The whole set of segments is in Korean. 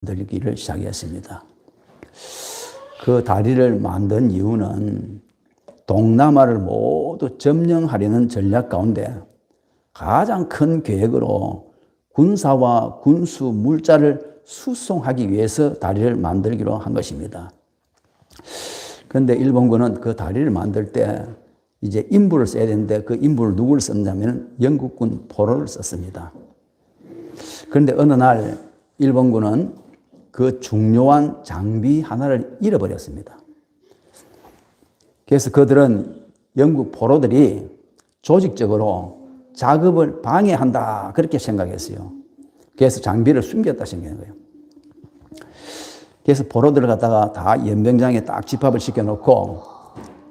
만들기를 시작했습니다. 그 다리를 만든 이유는 동남아를 모두 점령하려는 전략 가운데 가장 큰 계획으로 군사와 군수 물자를 수송하기 위해서 다리를 만들기로 한 것입니다. 그런데 일본군은 그 다리를 만들 때 이제 인부를 써야 되는데 그 인부를 누구를 썼냐면 영국군 포로를 썼습니다. 그런데 어느 날 일본군은 그 중요한 장비 하나를 잃어버렸습니다. 그래서 그들은 영국 포로들이 조직적으로 작업을 방해한다 그렇게 생각했어요. 그래서 장비를 숨겼다 생각한 거예요. 그래서 포로들을 갖다가 다 연병장에 딱 집합을 시켜놓고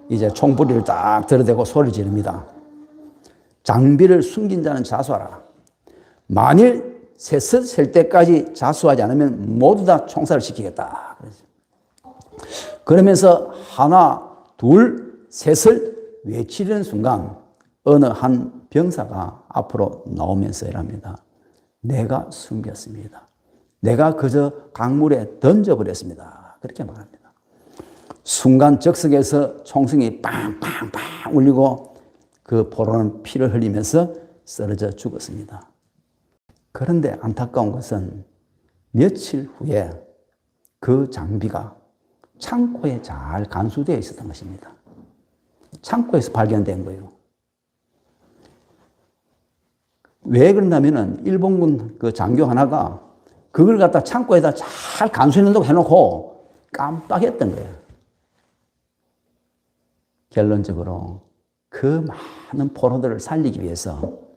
이제 총부리를 딱 들어대고 소리를 지릅니다. 장비를 숨긴 자는 자수하라. 만일 셋을 셀 때까지 자수하지 않으면 모두 다 총살을 시키겠다. 그러면서 하나, 둘, 셋을 외치려는 순간 어느 한 병사가 앞으로 나오면서 이랍니다. 내가 숨겼습니다. 내가 그저 강물에 던져버렸습니다. 그렇게 말합니다. 순간 적석에서 총성이 빵빵빵 울리고 그 포로는 피를 흘리면서 쓰러져 죽었습니다. 그런데 안타까운 것은 며칠 후에 그 장비가 창고에 잘 간수되어 있었던 것입니다. 창고에서 발견된 거예요. 왜 그러냐면은 일본군 그 장교 하나가 그걸 갖다 창고에다 잘 간수해놓는다고 해놓고 깜빡했던 거예요. 결론적으로 그 많은 포로들을 살리기 위해서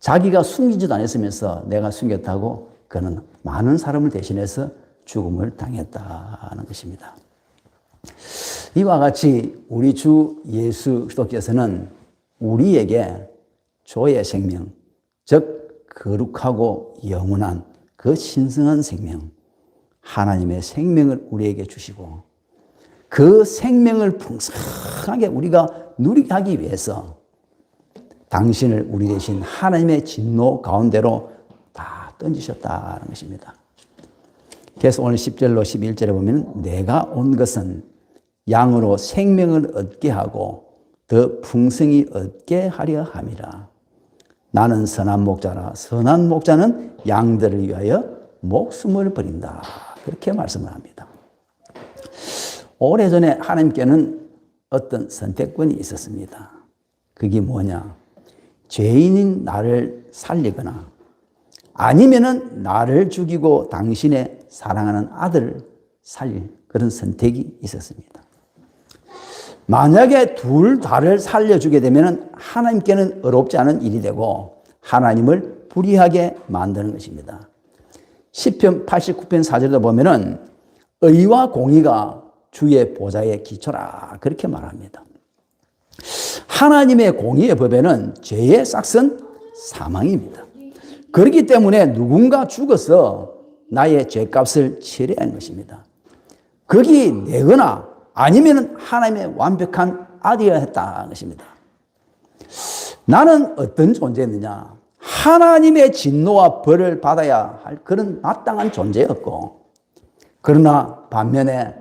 자기가 숨기지도 않았으면서 내가 숨겼다고 그는 많은 사람을 대신해서 죽음을 당했다는 것입니다. 이와 같이 우리 주 예수 그리스도께서는 우리에게 조의 생명, 즉 거룩하고 영원한 그 신성한 생명, 하나님의 생명을 우리에게 주시고 그 생명을 풍성하게 우리가 누리게 하기 위해서 당신을 우리 대신 하나님의 진노 가운데로 다 던지셨다는 것입니다. 그래서 오늘 10절로 11절에 보면 내가 온 것은 양으로 생명을 얻게 하고 더 풍성히 얻게 하려 함이라. 나는 선한 목자라. 선한 목자는 양들을 위하여 목숨을 버린다. 그렇게 말씀을 합니다. 오래전에 하나님께는 어떤 선택권이 있었습니다. 그게 뭐냐? 죄인인 나를 살리거나 아니면은 나를 죽이고 당신의 사랑하는 아들을 살릴 그런 선택이 있었습니다. 만약에 둘 다를 살려주게 되면 하나님께는 어렵지 않은 일이 되고 하나님을 불의하게 만드는 것입니다. 시편 89편 4절도 보면은 의와 공의가 주의 보좌에 기초라 그렇게 말합니다. 하나님의 공의의 법에는 죄의 싹은 사망입니다. 그렇기 때문에 누군가 죽어서 나의 죄값을 치러야 하는 것입니다. 거기 내거나 아니면 하나님의 완벽한 아들이어야 했다는 것입니다. 나는 어떤 존재였느냐? 하나님의 진노와 벌을 받아야 할 그런 마땅한 존재였고, 그러나 반면에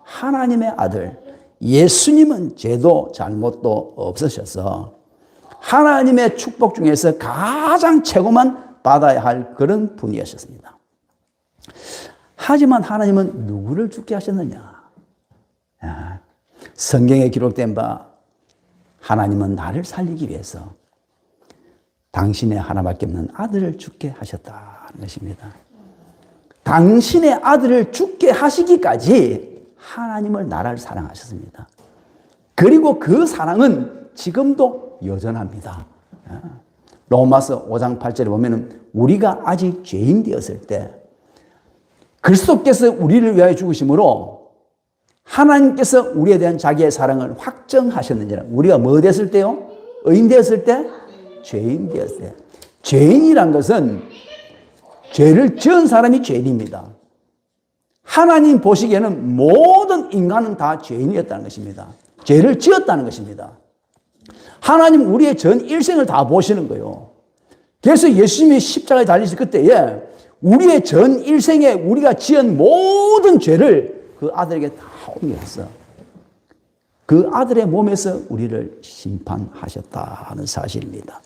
하나님의 아들 예수님은 죄도 잘못도 없으셔서 하나님의 축복 중에서 가장 최고만 받아야 할 그런 분이셨습니다. 하지만 하나님은 누구를 죽게 하셨느냐? 성경에 기록된 바 하나님은 나를 살리기 위해서 당신의 하나밖에 없는 아들을 죽게 하셨다는 것입니다. 당신의 아들을 죽게 하시기까지 하나님을 나를 사랑하셨습니다. 그리고 그 사랑은 지금도 여전합니다. 로마서 5장 8절에 보면 우리가 아직 죄인 되었을 때 그리스도께서 우리를 위하여 죽으심으로 하나님께서 우리에 대한 자기의 사랑을 확정하셨느니라. 우리가 뭐 됐을 때요? 의인 되었을 때? 죄인 되었을 때. 죄인이란 것은 죄를 지은 사람이 죄인입니다. 하나님 보시기에는 모든 인간은 다 죄인이었다는 것입니다. 죄를 지었다는 것입니다. 하나님 우리의 전 일생을 다 보시는 거예요. 그래서 예수님이 십자가에 달리실 그때에 우리의 전 일생에 우리가 지은 모든 죄를 그 아들에게 다 옮겼어. 그 아들의 몸에서 우리를 심판하셨다는 사실입니다.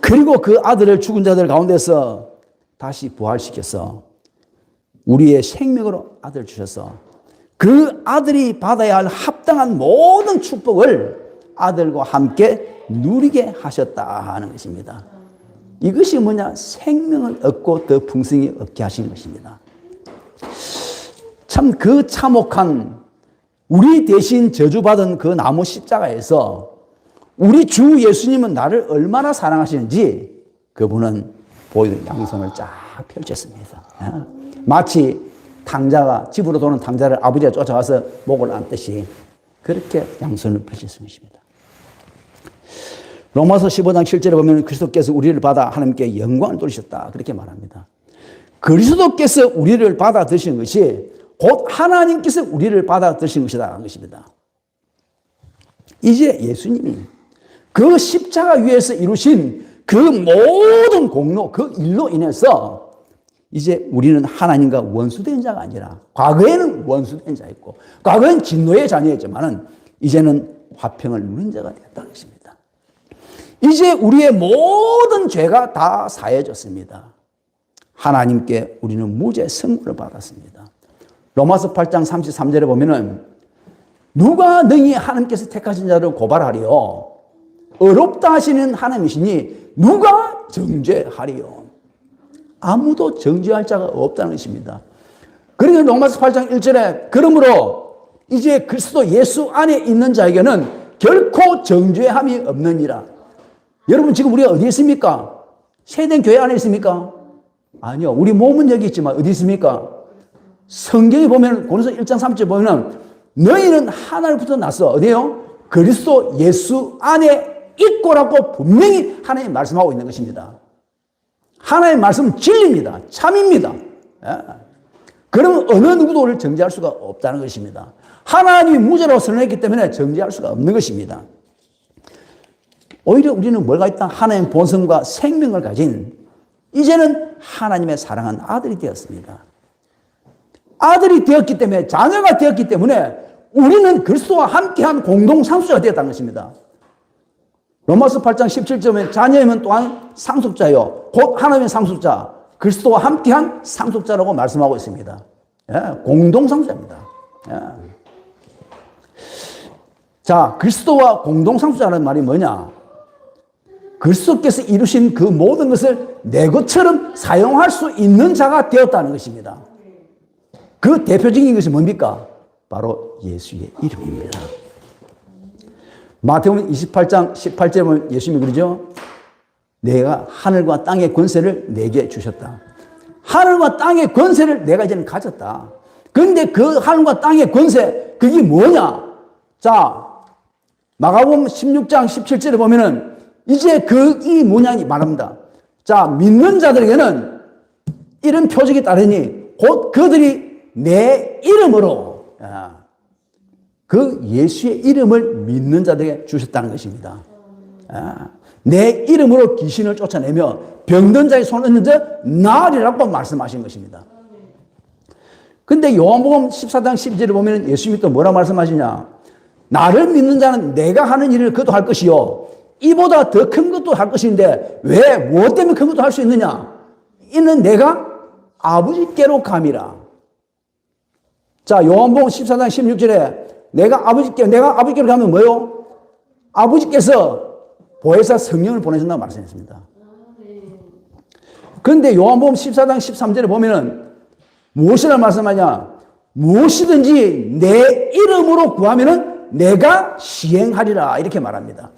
그리고 그 아들을 죽은 자들 가운데서 다시 부활시켜서 우리의 생명으로 아들을 주셔서 그 아들이 받아야 할 합당한 모든 축복을 아들과 함께 누리게 하셨다 하는 것입니다. 이것이 뭐냐? 생명을 얻고 더 풍성히 얻게 하신 것입니다. 참 그 참혹한 우리 대신 저주받은 그 나무 십자가에서 우리 주 예수님은 나를 얼마나 사랑하시는지 그분은 보이는 양손을 쫙 펼쳤습니다. 마치 탕자가 집으로 도는 탕자를 아버지가 쫓아가서 목을 안듯이 그렇게 양손을 펼쳤은 것입니다. 로마서 15장 7절에 보면 그리스도께서 우리를 받아 하나님께 영광을 돌리셨다 그렇게 말합니다. 그리스도께서 우리를 받아 드신 것이 곧 하나님께서 우리를 받아 드신 것이다 하는 것입니다. 이제 예수님이 그 십자가 위에서 이루신 그 모든 공로, 그 일로 인해서 이제 우리는 하나님과 원수된 자가 아니라 과거에는 원수된 자였고 과거엔 진노의 자녀였지만은 이제는 화평을 누린 자가 되었다는 것입니다. 이제 우리의 모든 죄가 다 사해졌습니다. 하나님께 우리는 무죄 선고를 받았습니다. 로마서 8장 33절에 보면은 누가 능히 하나님께서 택하신 자를 고발하리요? 어렵다 하시는 하나님이시니 누가 정죄하리요? 아무도 정죄할 자가 없다는 것입니다. 그러니까 로마서 8장 1절에 그러므로 이제 그리스도 예수 안에 있는 자에게는 결코 정죄함이 없느니라. 여러분 지금 우리가 어디 있습니까? 세된 교회 안에 있습니까? 아니요. 우리 몸은 여기 있지만 어디 있습니까? 성경에 보면 고린도서 1장 3절 보면 너희는 하나님부터 났어. 어디요? 그리스도 예수 안에 있고라고 분명히 하나님 말씀하고 있는 것입니다. 하나님의 말씀은 진리입니다. 참입니다. 그러면 어느 누구도 우리를 정죄할 수가 없다는 것입니다. 하나님이 무죄라고 선언했기 때문에 정죄할 수가 없는 것입니다. 오히려 우리는 뭐가 있다? 하나님의 본성과 생명을 가진 이제는 하나님의 사랑한 아들이 되었습니다. 아들이 되었기 때문에 자녀가 되었기 때문에 우리는 그리스도와 함께한 공동 상속자가 되었다는 것입니다. 로마서 8장 17절에 자녀이면 또한 상속자요 곧 하나님의 상속자 그리스도와 함께한 상속자라고 말씀하고 있습니다. 공동 상속자입니다. 자, 그리스도와 공동 상속자라는 말이 뭐냐? 그리스도께서 이루신 그 모든 것을 내 것처럼 사용할 수 있는 자가 되었다는 것입니다. 그 대표적인 것이 뭡니까? 바로 예수의 이름입니다. 마태복음 28장 18절에 보면 예수님이 그러죠. 내가 하늘과 땅의 권세를 내게 주셨다. 하늘과 땅의 권세를 내가 이제는 가졌다. 그런데 그 하늘과 땅의 권세 그게 뭐냐? 자, 마가복음 16장 17절에 보면은 이제 이 문양이 말합니다. 자, 믿는 자들에게는 이런 표적이 따르니 곧 그들이 내 이름으로 그 예수의 이름을 믿는 자들에게 주셨다는 것입니다. 내 이름으로 귀신을 쫓아내며 병든 자의 손을 얻는 자 나으리라고 말씀하신 것입니다. 근데 요한복음 14장 12절에 보면 예수님이 또 뭐라 말씀하시냐? 나를 믿는 자는 내가 하는 일을 그도 할 것이요 이보다 더 큰 것도 할 것인데 왜 무엇 때문에 큰 것도 할 수 있느냐? 이는 내가 아버지께로 감이라. 자, 요한복음 14장 16절에 내가 아버지께로 가면 뭐요? 아버지께서 보혜사 성령을 보내준다고 말씀했습니다. 그런데 요한복음 14장 13절에 보면은 무엇이라 말씀하냐? 무엇이든지 내 이름으로 구하면은 내가 시행하리라 이렇게 말합니다.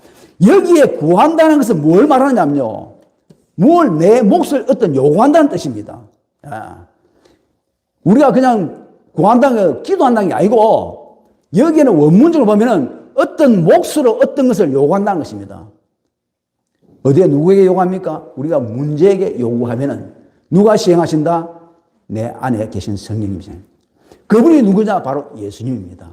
여기에 구한다는 것은 뭘 말하냐면요. 뭘 내 몫을 어떤 요구한다는 뜻입니다. 우리가 그냥 구한다는 거, 기도한다는 게 아니고 여기에는 원문적으로 보면은 어떤 몫으로 어떤 것을 요구한다는 것입니다. 어디에 누구에게 요구합니까? 우리가 문제에게 요구하면은 누가 시행하신다? 내 안에 계신 성령님이세요. 그분이 누구냐? 바로 예수님입니다.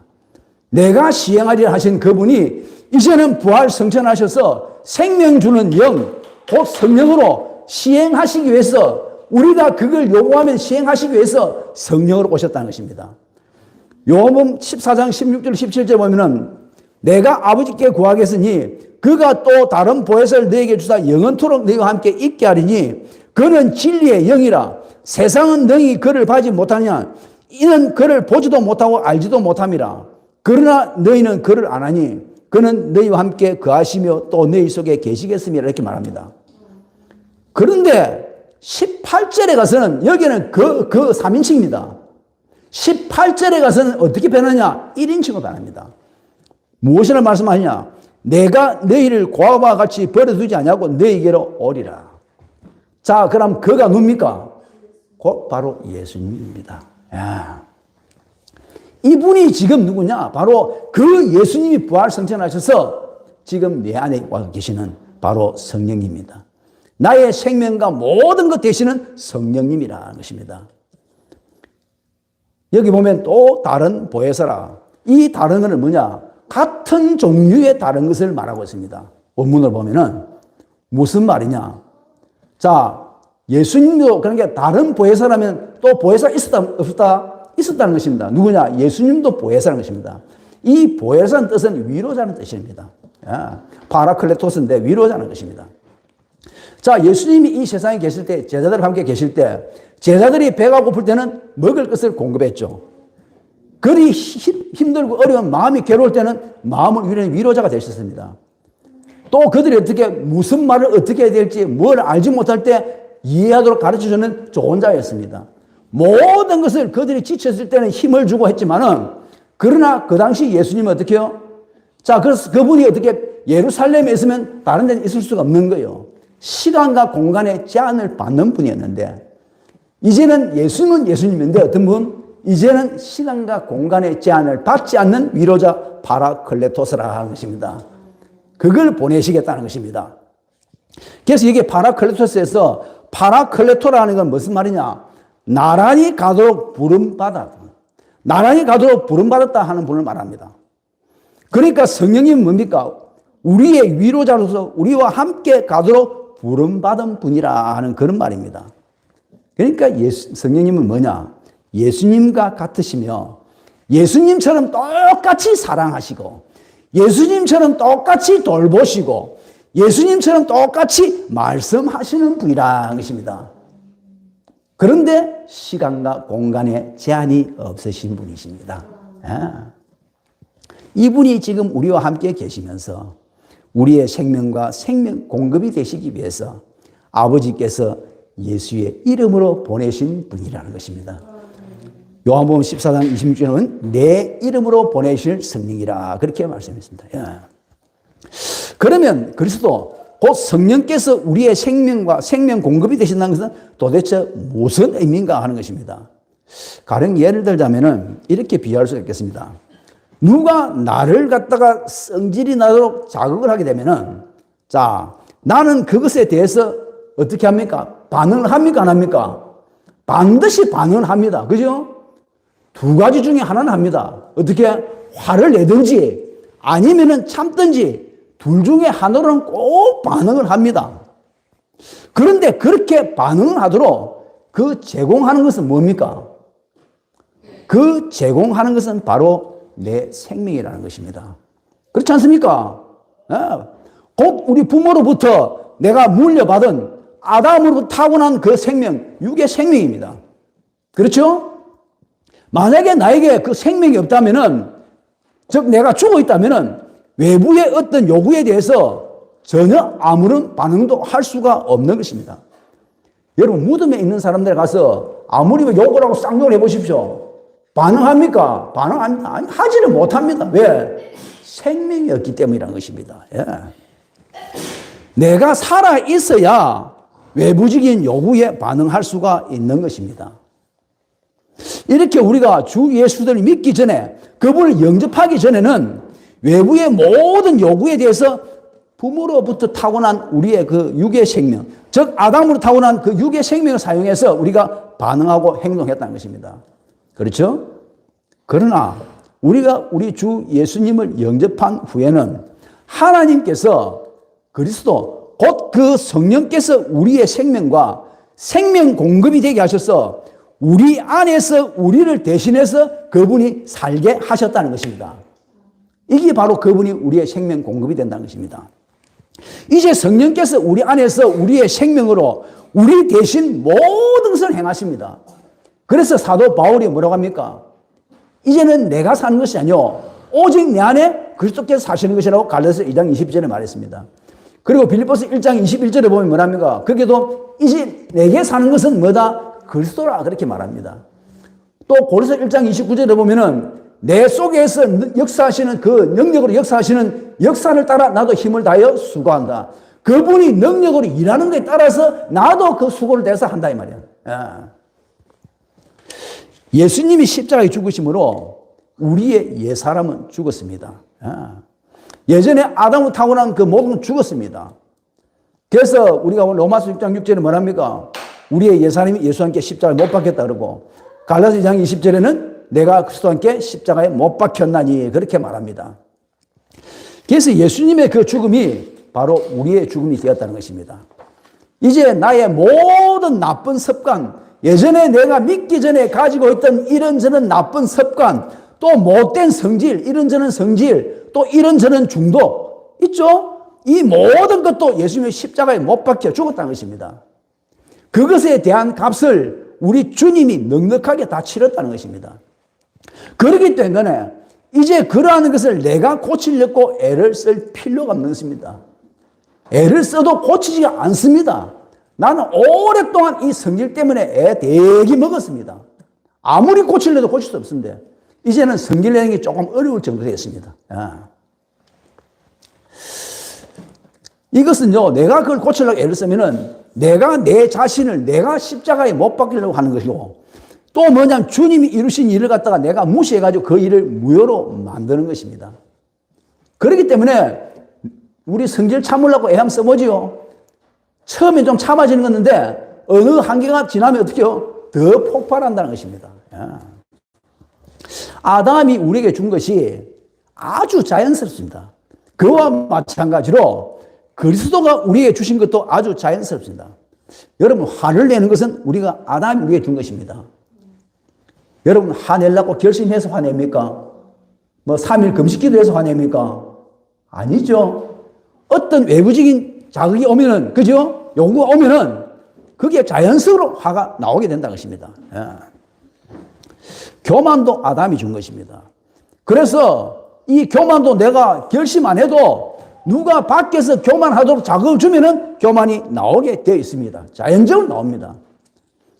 내가 시행하리라 하신 그분이 이제는 부활 성천하셔서 생명 주는 영, 곧 성령으로 시행하시기 위해서, 우리가 그걸 요구하면 시행하시기 위해서 성령으로 오셨다는 것입니다. 요한복음 14장 16절 17절 보면은 내가 아버지께 구하겠으니 그가 또 다른 보혜사를 너에게 주사 영원토록 너희와 함께 있게 하리니 그는 진리의 영이라. 세상은 너희 그를 봐지 못하냐. 이는 그를 보지도 못하고 알지도 못함이라. 그러나 너희는 그를 아나니 그는 너희와 함께 거하시며 또 너희 속에 계시겠음이라. 이렇게 말합니다. 그런데 18절에 가서는 여기는 그 3인칭입니다. 18절에 가서는 어떻게 변하냐? 1인칭으로 변합니다. 무엇이라 말씀하느냐? 내가 너희를 고아와 같이 버려두지 않냐고 너희에게로 오리라. 자, 그럼 그가 누굽니까? 곧 바로 예수님입니다. 야. 이분이 지금 누구냐? 바로 그 예수님이 부활 성천하셔서 지금 내 안에 와 계시는 바로 성령입니다. 나의 생명과 모든 것 되시는 성령님이라는 것입니다. 여기 보면 또 다른 보혜사라. 이 다른 것은 뭐냐? 같은 종류의 다른 것을 말하고 있습니다. 원문을 보면은 무슨 말이냐? 자, 예수님도 그러니까 다른 보혜사라면 또 보혜사 있었다 없었다? 있었다는 것입니다. 누구냐? 예수님도 보혜사라는 것입니다. 이 보혜사는 뜻은 위로자는 뜻입니다. 파라클레토스인데 위로자는 것입니다. 자, 예수님이 이 세상에 계실 때, 제자들과 함께 계실 때, 제자들이 배가 고플 때는 먹을 것을 공급했죠. 그리 힘들고 어려운 마음이 괴로울 때는 마음을 위로하는 위로자가 되셨습니다. 또 그들이 어떻게 무슨 말을 어떻게 해야 될지 뭘 알지 못할 때 이해하도록 가르쳐주는 좋은 자였습니다. 모든 것을 그들이 지쳤을 때는 힘을 주고 했지만은 그러나 그 당시 예수님은 어떻게 해요? 자, 그래서 그분이 어떻게 예루살렘에 있으면 다른 데는 있을 수가 없는 거예요. 시간과 공간의 제한을 받는 분이었는데 이제는 예수님은 예수님인데 어떤 분? 이제는 시간과 공간의 제한을 받지 않는 위로자 파라클레토스라 하는 것입니다. 그걸 보내시겠다는 것입니다. 그래서 이게 파라클레토스에서 파라클레토라는 건 무슨 말이냐? 나란히 가도록 부름받았다. 나란히 가도록 부름받았다 하는 분을 말합니다. 그러니까 성령님은 뭡니까? 우리의 위로자로서 우리와 함께 가도록 부름받은 분이라 하는 그런 말입니다. 그러니까 성령님은 뭐냐? 예수님과 같으시며 예수님처럼 똑같이 사랑하시고 예수님처럼 똑같이 돌보시고 예수님처럼 똑같이 말씀하시는 분이라는 것입니다. 그런데 시간과 공간에 제한이 없으신 분이십니다. 이분이 지금 우리와 함께 계시면서 우리의 생명과 생명 공급이 되시기 위해서 아버지께서 예수의 이름으로 보내신 분이라는 것입니다. 요한복음 14장 26절은 내 이름으로 보내실 성령이라 그렇게 말씀했습니다. 그러면 그리스도 곧 성령께서 우리의 생명과 생명 공급이 되신다는 것은 도대체 무슨 의미인가 하는 것입니다. 가령 예를 들자면은 이렇게 비유할 수 있겠습니다. 누가 나를 갖다가 성질이 나도록 자극을 하게 되면은 자, 나는 그것에 대해서 어떻게 합니까? 반응을 합니까? 안 합니까? 반드시 반응을 합니다. 그죠? 두 가지 중에 하나는 합니다. 어떻게? 화를 내든지 아니면은 참든지 둘 중에 하나로는 꼭 반응을 합니다. 그런데 그렇게 반응을 하도록 그 제공하는 것은 뭡니까? 그 제공하는 것은 바로 내 생명이라는 것입니다. 그렇지 않습니까? 곧 우리 부모로부터 내가 물려받은 아담으로부터 타고난 그 생명, 육의 생명입니다. 그렇죠? 만약에 나에게 그 생명이 없다면은, 즉 내가 죽어 있다면은 외부의 어떤 요구에 대해서 전혀 아무런 반응도 할 수가 없는 것입니다. 여러분 무덤에 있는 사람들 가서 아무리 욕을 하고 쌍욕을 해보십시오. 반응합니까? 하지는 못합니다. 왜? 생명이 없기 때문이라는 것입니다. 예. 내가 살아 있어야 외부적인 요구에 반응할 수가 있는 것입니다. 이렇게 우리가 주 예수를 믿기 전에 그분을 영접하기 전에는 외부의 모든 요구에 대해서 부모로부터 타고난 우리의 그 육의 생명, 즉 아담으로 타고난 그 육의 생명을 사용해서 우리가 반응하고 행동했다는 것입니다. 그렇죠? 그러나 우리가 우리 주 예수님을 영접한 후에는 하나님께서 그리스도 곧 그 성령께서 우리의 생명과 생명 공급이 되게 하셔서 우리 안에서 우리를 대신해서 그분이 살게 하셨다는 것입니다. 이게 바로 그분이 우리의 생명 공급이 된다는 것입니다. 이제 성령께서 우리 안에서 우리의 생명으로 우리 대신 모든 것을 행하십니다. 그래서 사도 바울이 뭐라고 합니까? 이제는 내가 사는 것이 아니요 오직 내 안에 그리스도께서 사시는 것이라고 갈라디아서 2장 20절에 말했습니다. 그리고 빌립보서 1장 21절에 보면 뭐랍니까? 거기도 이제 내게 사는 것은 뭐다? 그리스도라 그렇게 말합니다. 또 고린도서 1장 29절에 보면은 내 속에서 역사하시는 그 능력으로 역사하시는 역사를 따라 나도 힘을 다하여 수고한다. 그분이 능력으로 일하는 것에 따라서 나도 그 수고를 내서 한다 이 말이야. 예수님이 십자가에 죽으심으로 우리의 옛사람은 죽었습니다. 예전에 아담으로 타고난 그 모든 죽었습니다. 그래서 우리가 로마서 6장 6절에 뭐랍니까? 우리의 옛사람이 예수와 함께 십자가에 못 박혔다 그러고 갈라디아서 2장 20절에는 내가 그리스도와 함께 십자가에 못 박혔나니 그렇게 말합니다. 그래서 예수님의 그 죽음이 바로 우리의 죽음이 되었다는 것입니다. 이제 나의 모든 나쁜 습관, 예전에 내가 믿기 전에 가지고 있던 이런저런 나쁜 습관, 또 못된 성질, 이런저런 성질, 또 이런저런 중독 있죠? 이 모든 것도 예수님의 십자가에 못 박혀 죽었다는 것입니다. 그것에 대한 값을 우리 주님이 넉넉하게 다 치렀다는 것입니다. 그렇기 때문에 이제 그러한 것을 내가 고치려고 애를 쓸 필요가 없는 것입니다. 애를 써도 고치지가 않습니다. 나는 오랫동안 이 성질 때문에 애 되게 먹었습니다. 아무리 고치려도 고칠 수 없습니다. 이제는 성질 내는 게 조금 어려울 정도 되었습니다. 이것은요, 내가 그걸 고치려고 애를 쓰면은 내가 내 자신을 내가 십자가에 못 박히려고 하는 것이고 또 뭐냐면 주님이 이루신 일을 갖다가 내가 무시해가지고 그 일을 무효로 만드는 것입니다. 그렇기 때문에 우리 성질 참으려고 애 한번 써보지요. 처음에 좀 참아지는 건데 어느 한계가 지나면 어떻게 해요? 더 폭발한다는 것입니다. 아담이 우리에게 준 것이 아주 자연스럽습니다. 그와 마찬가지로 그리스도가 우리에게 주신 것도 아주 자연스럽습니다. 여러분 화를 내는 것은 우리가 아담이 우리에게 준 것입니다. 여러분 화내려고 결심해서 화냅니까? 뭐 3일 금식기도 해서 화냅니까? 아니죠. 어떤 외부적인 자극이 오면은, 그죠? 요구가 오면은 그게 자연스러운 화가 나오게 된다는 것입니다. 교만도 아담이 준 것입니다. 그래서 이 교만도 내가 결심 안 해도 누가 밖에서 교만하도록 자극을 주면은 교만이 나오게 되어 있습니다. 자연적으로 나옵니다.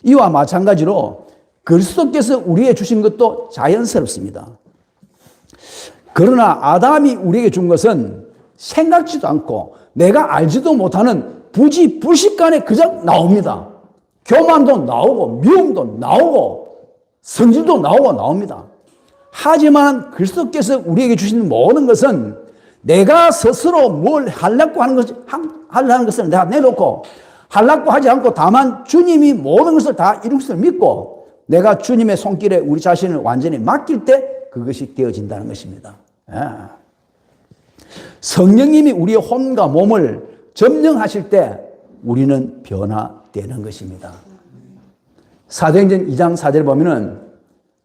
이와 마찬가지로 그리스도께서 우리에게 주신 것도 자연스럽습니다. 그러나 아담이 우리에게 준 것은 생각지도 않고 내가 알지도 못하는 부지불식간에 그저 나옵니다. 교만도 나오고 미움도 나오고 성질도 나오고 나옵니다. 하지만 그리스도께서 우리에게 주신 모든 것은 내가 스스로 뭘 하려고 하는 것을 내가 내놓고 하려고 하지 않고 다만 주님이 모든 것을 다 이룰 것을 믿고 내가 주님의 손길에 우리 자신을 완전히 맡길 때 그것이 되어진다는 것입니다. 성령님이 우리의 혼과 몸을 점령하실 때 우리는 변화되는 것입니다. 사도행전 2장 4절에 보면은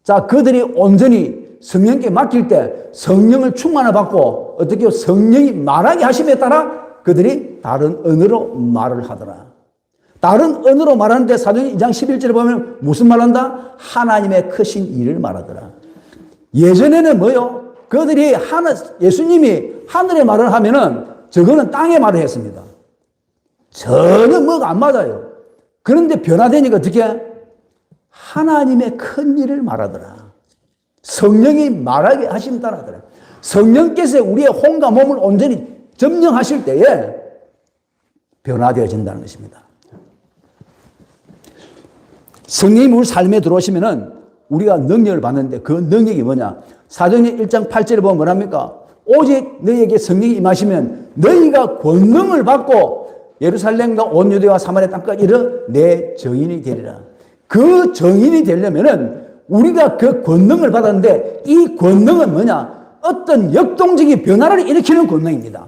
자 그들이 온전히 성령께 맡길 때 성령을 충만을 받고 어떻게 성령이 말하게 하심에 따라 그들이 다른 언어로 말을 하더라. 다른 언어로 말하는데 사도행전 2장 11절에 보면 무슨 말한다? 하나님의 크신 일을 말하더라. 예전에는 뭐요? 그들이 예수님이 하늘의 말을 하면은 저거는 땅의 말을 했습니다. 전혀 뭐가 안 맞아요. 그런데 변화되니까 어떻게? 하나님의 큰 일을 말하더라. 성령이 말하게 하심 따라하더라. 성령께서 우리의 혼과 몸을 온전히 점령하실 때에 변화되어진다는 것입니다. 성령이 우리 삶에 들어오시면은 우리가 능력을 받는데 그 능력이 뭐냐? 사도행전 1장 8절에 보면 뭐랍니까? 오직 너희에게 성령이 임하시면 너희가 권능을 받고 예루살렘과 온 유대와 사마리아 땅까지 이르러 내 증인이 되리라. 그 증인이 되려면은 우리가 그 권능을 받았는데 이 권능은 뭐냐? 어떤 역동적인 변화를 일으키는 권능입니다.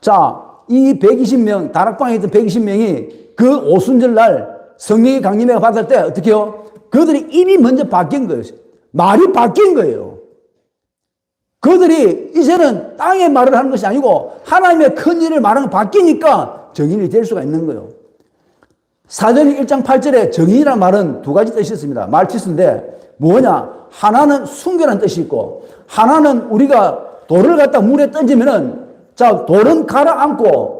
자, 이 120명, 다락방에 있던 120명이 그 오순절 날 성령이 강림해 받을 때 어떻게 해요? 그들이 입이 먼저 바뀐 거예요. 말이 바뀐 거예요. 그들이 이제는 땅의 말을 하는 것이 아니고 하나님의 큰 일을 말하는 거 바뀌니까 정인이 될 수가 있는 거예요. 사도행 1장 8절에 정인이라는 말은 두 가지 뜻이 있습니다. 말티스인데 뭐냐? 하나는 순결한 뜻이 있고 하나는 우리가 돌을 갖다 물에 던지면은 자, 돌은 가라앉고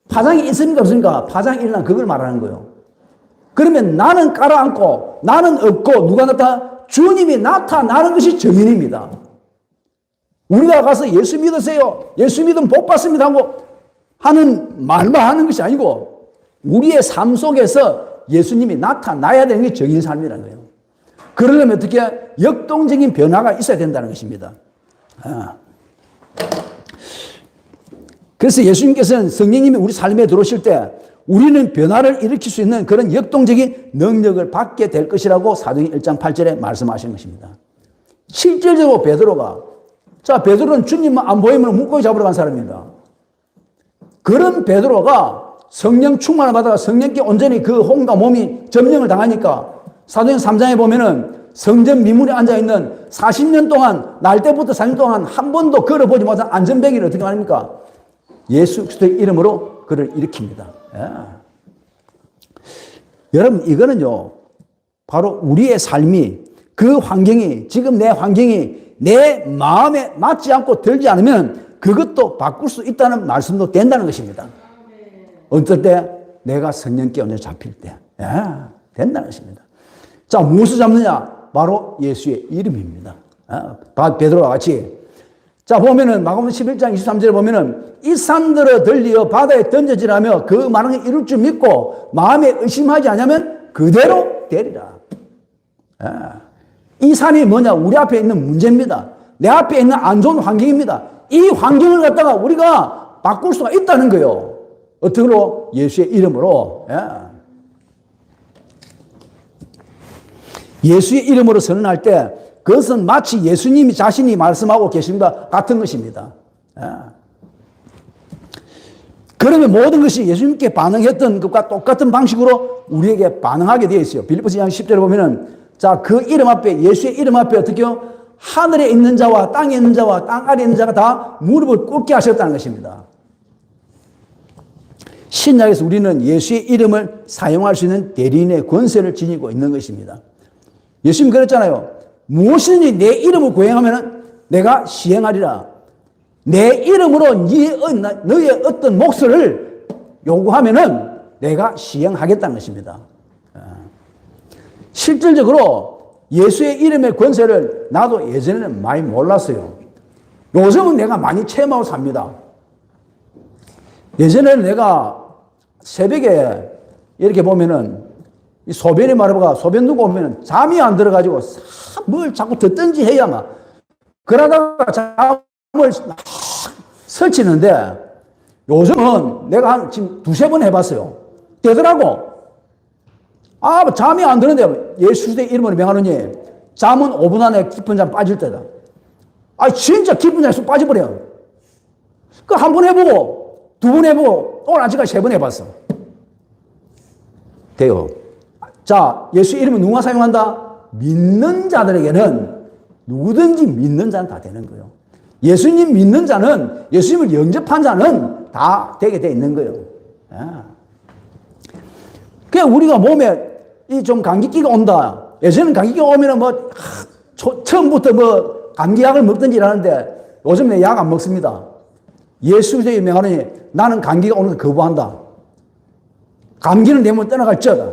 파장이 있습니까? 없습니까? 파장이 일어난 그걸 말하는 거예요. 그러면 나는 가라앉고 나는 없고 누가 나타나? 주님이 나타나는 것이 정인입니다. 우리가 가서 예수 믿으세요. 예수 믿으면 복 받습니다 하고 하는 말만 하는 것이 아니고 우리의 삶 속에서 예수님이 나타나야 되는 게 정인 삶이라는 거예요. 그러려면 어떻게 역동적인 변화가 있어야 된다는 것입니다. 그래서 예수님께서는 성령님이 우리 삶에 들어오실 때 우리는 변화를 일으킬 수 있는 그런 역동적인 능력을 받게 될 것이라고 사도행 1장 8절에 말씀하신 것입니다. 실질적으로 베드로가 자, 베드로는 주님만 안 보이면 물고기 잡으러 간 사람입니다. 그런 베드로가 성령 충만을 받아가 성령께 온전히 그 혼과 몸이 점령을 당하니까 사도행 3장에 보면은 성전 미문에 앉아있는 40년 동안 날 때부터 40년 동안 한 번도 걸어보지 못한 안전뱅이를 어떻게 합니까? 예수 그리스도의 이름으로 그를 일으킵니다. 예. 여러분 이거는요 바로 우리의 삶이 그 환경이 지금 내 환경이 내 마음에 맞지 않고 들지 않으면 그것도 바꿀 수 있다는 말씀도 된다는 것입니다. 어떨 때? 내가 성령께 온전히 잡힐 때. 예, 된다는 것입니다. 자, 무엇을 잡느냐? 바로 예수의 이름입니다. 베드로와 같이. 자, 보면은 마가복음 11장 23절에 보면은 이 산들어 들리어 바다에 던져지라며 그 말은 이룰 줄 믿고 마음에 의심하지 않으면 그대로 되리라. 예. 이 산이 뭐냐? 우리 앞에 있는 문제입니다. 내 앞에 있는 안 좋은 환경입니다. 이 환경을 갖다가 우리가 바꿀 수가 있다는 거예요. 어떻게로? 예수의 이름으로. 예. 예수의 이름으로 선언할 때 그것은 마치 예수님이 자신이 말씀하고 계신 것 같은 것입니다. 예. 그러면 모든 것이 예수님께 반응했던 것과 똑같은 방식으로 우리에게 반응하게 되어 있어요. 빌립보서 2장 10절에 보면은 자, 그 이름 앞에, 예수의 이름 앞에 어떻게요? 하늘에 있는 자와 땅에 있는 자와 땅 아래에 있는 자가 다 무릎을 꿇게 하셨다는 것입니다. 신약에서 우리는 예수의 이름을 사용할 수 있는 대리인의 권세를 지니고 있는 것입니다. 예수님 그랬잖아요. 무엇이든지 내 이름을 고행하면 내가 시행하리라. 내 이름으로 너의 어떤 몫을 요구하면은 내가 시행하겠다는 것입니다. 실질적으로 예수의 이름의 권세를 나도 예전에는 많이 몰랐어요. 요즘은 내가 많이 체험하고 삽니다. 예전에는 내가 새벽에 이렇게 보면은 이 소변이 마르다가 소변 누고 오면은 잠이 안 들어가지고 뭘 자꾸 듣든지 해야만 그러다가 잠을 설치는데 요즘은 내가 한 지금 두세 번 해봤어요. 되더라고. 아, 잠이 안 드는데 예수의 이름으로 명하노니 잠은 5분 안에 깊은 잠 빠질 때다. 아, 진짜 깊은 잠에 쑥 빠져버려. 그 한 번 해보고 두 번 해보고 오늘 아직까지 세 번 해봤어. 돼요. 자, 예수 이름은 누가 사용한다? 믿는 자들에게는 누구든지 믿는 자는 다 되는 거예요. 예수님 믿는 자는 예수님을 영접한 자는 다 되게 돼 있는 거예요. 그냥 우리가 몸에 이 좀 감기기가 온다. 예전에는 감기기가 오면은 뭐 처음부터 뭐 감기약을 먹든지 이러는데 요즘 내 약 안 먹습니다. 예수의 명하노니 나는 감기가 오는 거 거부한다. 감기는 내 몸을 떠나갈 쩌다.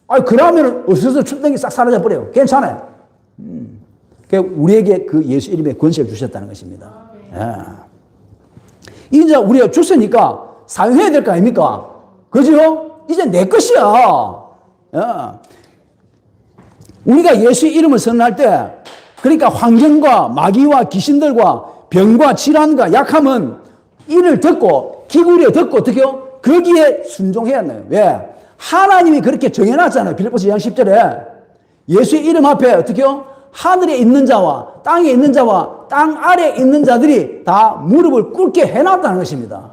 아, 그러면 어서서 출병이 싹 사라져 버려요. 괜찮아요. 우리에게 그 예수 이름의 권세를 주셨다는 것입니다. 이제 우리가 주셨으니까 사용해야 될 거 아닙니까? 그죠? 이제 내 것이야. 우리가 예수의 이름을 선언할 때, 그러니까 환경과 마귀와 귀신들과 병과 질환과 약함은 이를 듣고, 기구리에 듣고, 어떻게요? 거기에 순종해야 하나요? 왜? 하나님이 그렇게 정해놨잖아요. 빌립보서 2장 10절에. 예수의 이름 앞에 어떻게요? 하늘에 있는 자와 땅에 있는 자와 땅 아래에 있는 자들이 다 무릎을 꿇게 해놨다는 것입니다.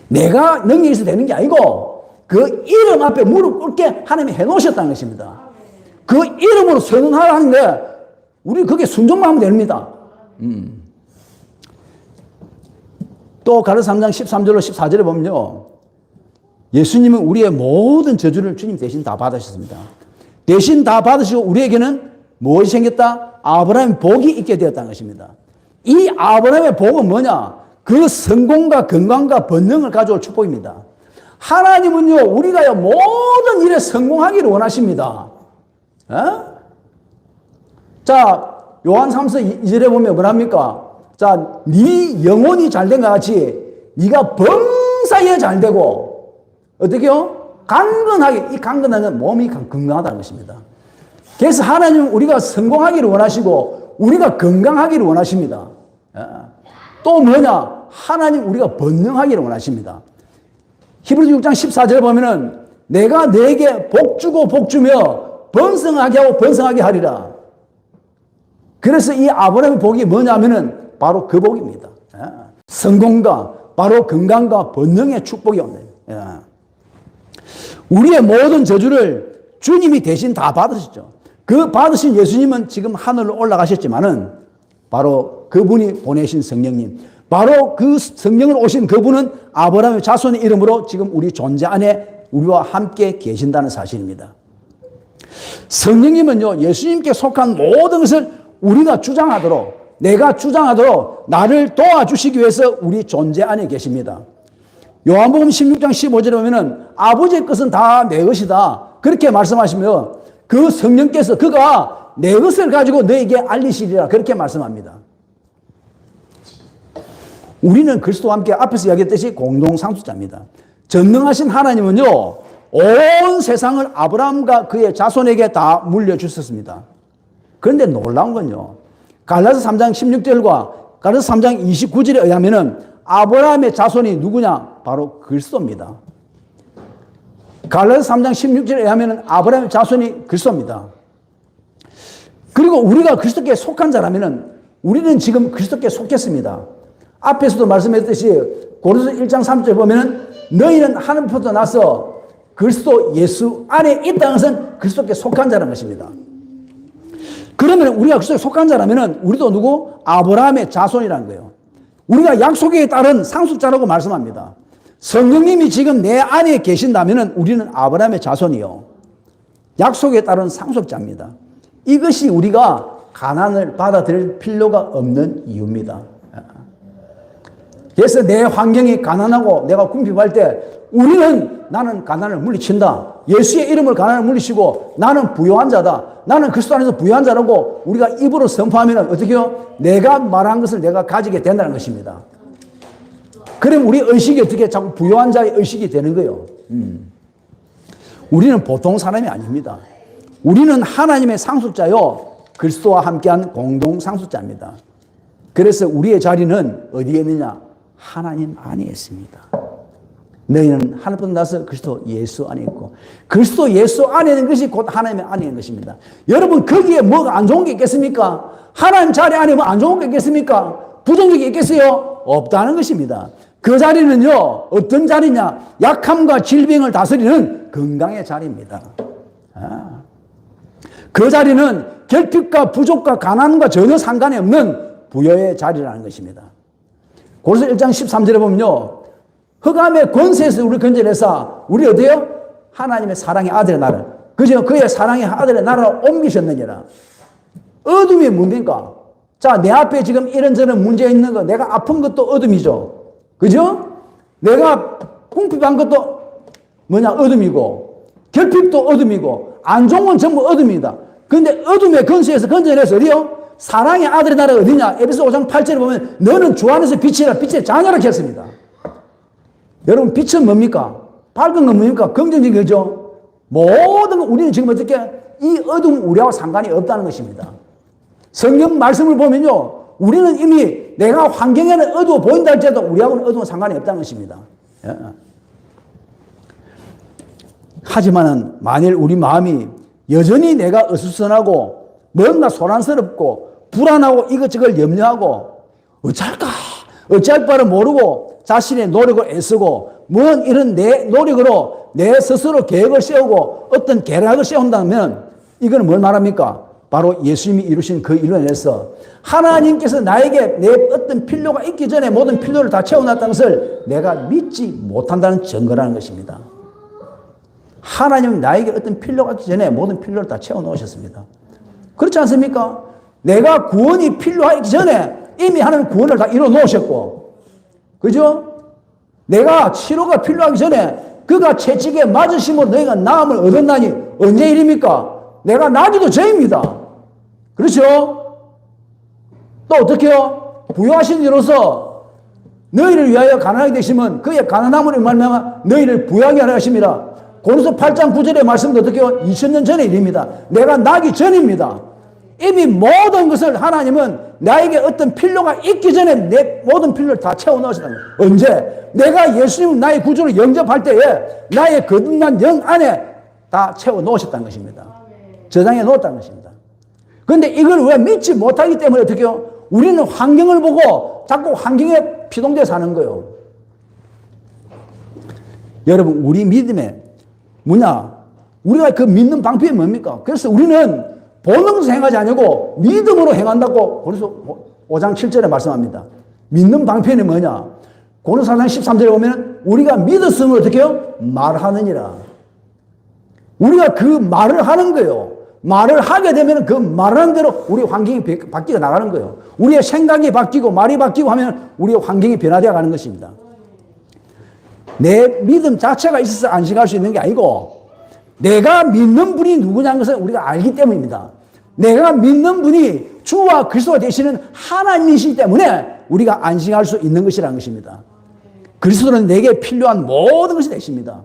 내가 능력이 있어서 되는 게 아니고 그 이름 앞에 무릎 꿇게 하나님이 해놓으셨다는 것입니다. 그 이름으로 선언하라 하는데 우리 그게 순종만 하면 됩니다. 또 가르사 3장 13절로 14절에 보면요. 예수님은 우리의 모든 저주를 주님 대신 다 받으셨습니다. 대신 다 받으시고 우리에게는 무엇이 생겼다? 아브라함의 복이 있게 되었다는 것입니다. 이 아브라함의 복은 뭐냐? 그 성공과 건강과 번영을 가져올 축복입니다. 하나님은요, 우리가 모든 일에 성공하기를 원하십니다. 자, 요한 3서 2절에 보면 뭐랍니까? 자, 네 영혼이 잘된 것 같이 네가 범사에 잘되고 어떻게요? 강건하게, 이 강건한 몸이 건강하다는 것입니다. 그래서 하나님은 우리가 성공하기를 원하시고 우리가 건강하기를 원하십니다. 또 뭐냐? 하나님 우리가 번영하기를 원하십니다. 히브리서 6장 14절에 보면은 내가 너에게 복주고 복주며 번성하게 하고 번성하게 하리라. 그래서 이 아브라함의 복이 뭐냐면은 바로 그 복입니다. 성공과 바로 건강과 번영의 축복이 없네요. 우리의 모든 저주를 주님이 대신 다 받으셨죠. 그 받으신 예수님은 지금 하늘로 올라가셨지만은 바로 그분이 보내신 성령님, 바로 그 성령을 오신 그분은 아브라함의 자손의 이름으로 지금 우리 존재 안에 우리와 함께 계신다는 사실입니다. 성령님은요, 예수님께 속한 모든 것을 우리가 주장하도록, 내가 주장하도록 나를 도와주시기 위해서 우리 존재 안에 계십니다. 요한복음 16장 15절에 보면은 아버지의 것은 다 내 것이다. 그렇게 말씀하시며 그 성령께서 그가 내 것을 가지고 너에게 알리시리라. 그렇게 말씀합니다. 우리는 그리스도와 함께 앞에서 이야기했듯이 공동상속자입니다. 전능하신 하나님은요, 온 세상을 아브라함과 그의 자손에게 다 물려주셨습니다. 그런데 놀라운 건요, 갈라디아 3장 16절과 갈라디아 3장 29절에 의하면은 아브라함의 자손이 누구냐? 바로 그리스도입니다. 갈라디아 3장 16절에 의하면은 아브라함의 자손이 그리스도입니다. 그리고 우리가 그리스도께 속한 자라면은 우리는 지금 그리스도께 속했습니다. 앞에서도 말씀했듯이 고린도서 1장 3절에 보면은 너희는 하나님부터 나서 그리스도 예수 안에 있다는 것은 그리스도께 속한 자라는 것입니다. 그러면 우리가 그리스도에 속한 자라면은 우리도 누구? 아브라함의 자손이라는 거예요. 우리가 약속에 따른 상속자라고 말씀합니다. 성령님이 지금 내 안에 계신다면은 우리는 아브라함의 자손이요. 약속에 따른 상속자입니다. 이것이 우리가 가난을 받아들일 필요가 없는 이유입니다. 그래서 내 환경이 가난하고 내가 궁핍할 때 우리는 나는 가난을 물리친다. 예수의 이름을 가난을 물리치고 나는 부유한 자다. 나는 그리스도 안에서 부유한 자라고 우리가 입으로 선포하면 어떻게 해요? 내가 말한 것을 내가 가지게 된다는 것입니다. 그럼 우리 의식이 어떻게 자꾸 부유한 자의 의식이 되는 거예요. 우리는 보통 사람이 아닙니다. 우리는 하나님의 상속자요, 그리스도와 함께한 공동 상속자입니다. 그래서 우리의 자리는 어디에 있느냐? 하나님 안에 있습니다. 너희는 하나님부터 나서 그리스도 예수 안에 있고, 그리스도 예수 안에 있는 것이 곧 하나님의 안에 있는 것입니다. 여러분, 거기에 뭐가 안 좋은 게 있겠습니까? 하나님 자리 안에 뭐 안 좋은 게 있겠습니까? 부정적이 있겠어요? 없다는 것입니다. 그 자리는요, 어떤 자리냐? 약함과 질병을 다스리는 건강의 자리입니다. 그 자리는 결핍과 부족과 가난과 전혀 상관이 없는 부여의 자리라는 것입니다. 고린도서 1장 13절에 보면요, 흑암의 권세에서 우리 건져내사 우리 어디요? 하나님의 사랑의 아들의 나라를, 그저 그의 사랑의 아들의 나라로 옮기셨느니라. 어둠이 뭡니까? 자, 내 앞에 지금 이런저런 문제 있는 거, 내가 아픈 것도 어둠이죠. 그죠? 내가 궁핍한 것도 뭐냐? 어둠이고, 결핍도 어둠이고, 안 좋은 건 전부 어둠이다. 그런데 어둠의 권세에서 건져내서 어디요? 사랑의 아들의 나라가 어디냐? 에베소 5장 8절에 보면 너는 주 안에서 빛이라, 빛의 자녀라 했습니다. 여러분, 빛은 뭡니까? 밝은 건 뭡니까? 긍정적인 거죠. 모든 건 우리는 지금 어떻게 이 어둠 우리하고 상관이 없다는 것입니다. 성경 말씀을 보면요, 우리는 이미 내가 환경에는 어두워 보인다 할지라도 우리하고는 어두운 상관이 없다는 것입니다. 하지만은 만일 우리 마음이 여전히 내가 어수선하고 뭔가 소란스럽고 불안하고 이것저것 염려하고 어쩔까 어찌할 바를 모르고 자신의 노력을 애쓰고 뭔 이런 내 노력으로 내 스스로 계획을 세우고 어떤 계략을 세운다면 이건 뭘 말합니까? 바로 예수님이 이루신 그 일로 인해서 하나님께서 나에게 내 어떤 필요가 있기 전에 모든 필요를 다 채워놨다는 것을 내가 믿지 못한다는 증거라는 것입니다. 하나님은 나에게 어떤 필요가 있기 전에 모든 필요를 다 채워놓으셨습니다. 그렇지 않습니까? 내가 구원이 필요하기 전에 이미 하나님 구원을 다 이뤄놓으셨고, 그죠? 내가 치료가 필요하기 전에 그가 채찍에 맞으심으로 너희가 나음을 얻었나니 언제 일입니까? 내가 나기도 전입니다. 그렇죠? 또 어떻게 해요? 부유하신 이로서 너희를 위하여 가난하게 되시면 그의 가난함으로 말미암아 너희를 부유하게 하려 하심이라. 고린도서 8장 9절의 말씀도 어떻게 해요? 2000년 전의 일입니다. 내가 나기 전입니다. 이미 모든 것을 하나님은 나에게 어떤 필요가 있기 전에 내 모든 필요를 다 채워 넣으셨다는 거예요. 언제? 내가 예수님을 나의 구주로 영접할 때에 나의 거듭난 영 안에 다 채워 넣으셨다는 것입니다. 저장해 놓았다는 것입니다. 그런데 이걸 왜 믿지 못하기 때문에 어떻게 해요? 우리는 환경을 보고 자꾸 환경에 피동돼 사는 거예요. 여러분, 우리 믿음에 뭐냐? 우리가 그 믿는 방법이 뭡니까? 그래서 우리는 보는 것을 행하지 않고 믿음으로 행한다고 고린도서 5장 7절에 말씀합니다. 믿는 방편이 뭐냐? 고린도서 4장 13절에 보면 우리가 믿었으면 어떻게 해요? 말하느니라. 우리가 그 말을 하는 거예요. 말을 하게 되면 그 말하는 대로 우리 환경이 바뀌어 나가는 거예요. 우리의 생각이 바뀌고 말이 바뀌고 하면 우리의 환경이 변화되어 가는 것입니다. 내 믿음 자체가 있어서 안식할 수 있는 게 아니고 내가 믿는 분이 누구냐는 것을 우리가 알기 때문입니다. 내가 믿는 분이 주와 그리스도가 되시는 하나님이시기 때문에 우리가 안식할 수 있는 것이라는 것입니다. 그리스도는 내게 필요한 모든 것이 되십니다.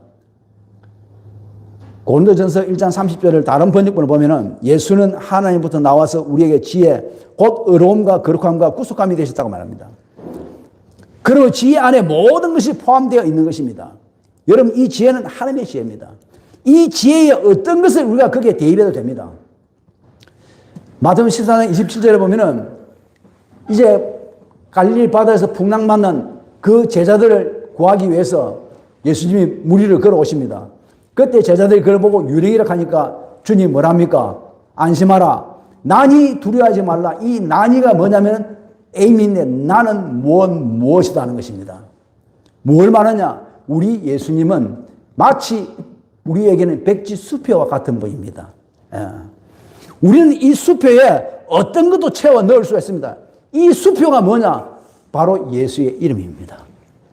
고린도전서 1장 30절을 다른 번역본을 보면은 예수는 하나님부터 나와서 우리에게 지혜, 곧 의로움과 거룩함과 구속함이 되셨다고 말합니다. 그리고 지혜 안에 모든 것이 포함되어 있는 것입니다. 여러분, 이 지혜는 하나님의 지혜입니다. 이 지혜의 어떤 것을 우리가 거기에 대입해도 됩니다. 마태복음 14장 27절에 보면은 이제 갈릴리 바다에서 풍랑 만난 그 제자들을 구하기 위해서 예수님이 무리를 걸어오십니다. 그때 제자들이 그걸 보고 유령이라 하니까 주님 뭐랍니까? 안심하라. 난이 두려워하지 말라. 이 난이가 뭐냐면 에이미인데 나는 무엇이다 하는 것입니다. 뭘 말하냐? 우리 예수님은 마치 우리에게는 백지 수표와 같은 분입니다. 예. 우리는 이 수표에 어떤 것도 채워 넣을 수가 있습니다. 이 수표가 뭐냐? 바로 예수의 이름입니다.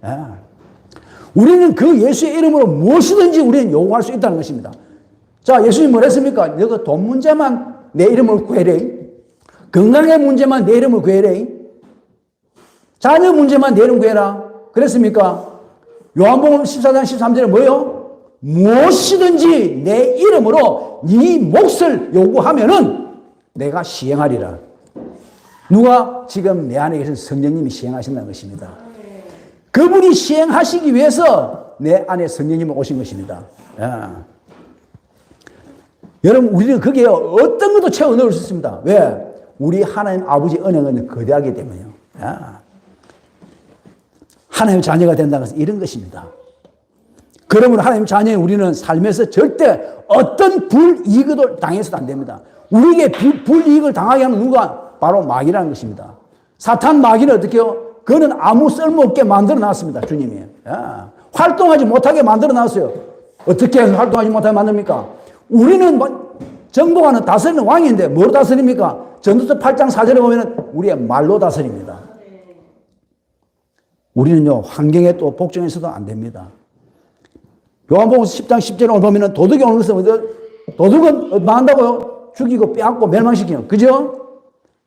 예. 우리는 그 예수의 이름으로 무엇이든지 우리는 요구할 수 있다는 것입니다. 자, 예수님 뭘 했습니까? 너가 돈 문제만 내 이름을 구해래. 건강의 문제만 내 이름을 구해래. 자녀 문제만 내 이름 구해라. 그랬습니까? 요한복음 14장 13절에 뭐예요? 무엇이든지 내 이름으로 네 몫을 요구하면은 내가 시행하리라. 누가? 지금 내 안에 계신 성령님이 시행하신다는 것입니다. 그분이 시행하시기 위해서 내 안에 성령님이 오신 것입니다. 야. 여러분, 우리는 거기에 어떤 것도 채워 넣을 수 있습니다. 왜? 우리 하나님 아버지 은혜는 거대하기 때문이요. 야. 하나님 자녀가 된다는 것은 이런 것입니다. 그러므로 하나님 자녀인 우리는 삶에서 절대 어떤 불이익을 당해서도 안 됩니다. 우리에게 불이익을 당하게 하는 누가? 바로 마귀라는 것입니다. 사탄 마귀는 어떻게 해요? 그는 아무 쓸모없게 만들어 놨습니다. 주님이. 야, 활동하지 못하게 만들어 놨어요. 어떻게 해서 활동하지 못하게 만듭니까? 우리는 정복하는 다스리는 왕인데 뭐로 다스립니까? 전도서 8장 4절에 보면 우리의 말로 다스립니다. 우리는요, 환경에 또 복종해서도 안 됩니다. 요한복음 10장 10절에 보면 도둑이 오는 것은 도둑은 뭐 한다고요? 죽이고 빼앗고 멸망시키는. 그죠?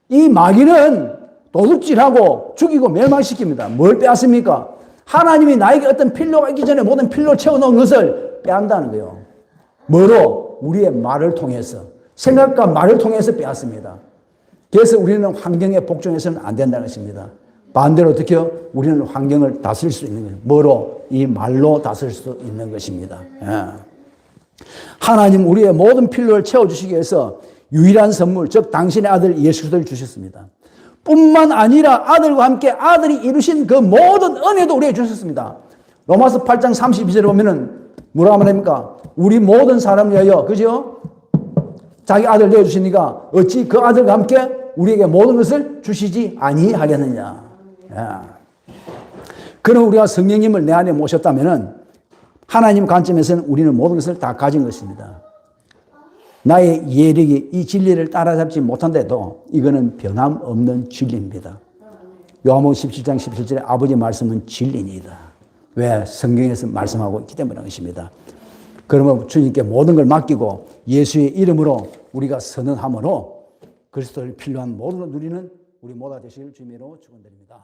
이 마귀는 도둑질하고 죽이고 멸망시킵니다. 뭘 빼앗습니까? 하나님이 나에게 어떤 필요가 있기 전에 모든 필요를 채워놓은 것을 빼앗는다는 거예요. 뭐로? 우리의 말을 통해서. 생각과 말을 통해서 빼앗습니다. 그래서 우리는 환경에 복종해서는 안 된다는 것입니다. 반대로 어떻게 해요? 우리는 환경을 다스릴 수 있는 거예요. 뭐로? 이 말로 다스릴 수 있는 것입니다. 예. 하나님 우리의 모든 필요를 채워주시기 위해서 유일한 선물, 즉 당신의 아들 예수 그리스도를 주셨습니다. 뿐만 아니라 아들과 함께 아들이 이루신 그 모든 은혜도 우리에게 주셨습니다. 로마서 8장 32절에 보면은 뭐라고 말합니까? 우리 모든 사람을 위하여, 그죠? 자기 아들 내어주시니까 어찌 그 아들과 함께 우리에게 모든 것을 주시지 아니하겠느냐. 야. 그럼 우리가 성령님을 내 안에 모셨다면은 하나님 관점에서는 우리는 모든 것을 다 가진 것입니다. 나의 예력이 이 진리를 따라잡지 못한데도 이거는 변함없는 진리입니다. 요한복음 17장 17절에 아버지 말씀은 진리니이다. 왜? 성경에서 말씀하고 있기 때문에 것입니다. 그러면 주님께 모든 걸 맡기고 예수의 이름으로 우리가 선언함으로 그리스도를 필요한 모든 걸 누리는 우리 모두 되시길 주님으로 축원드립니다.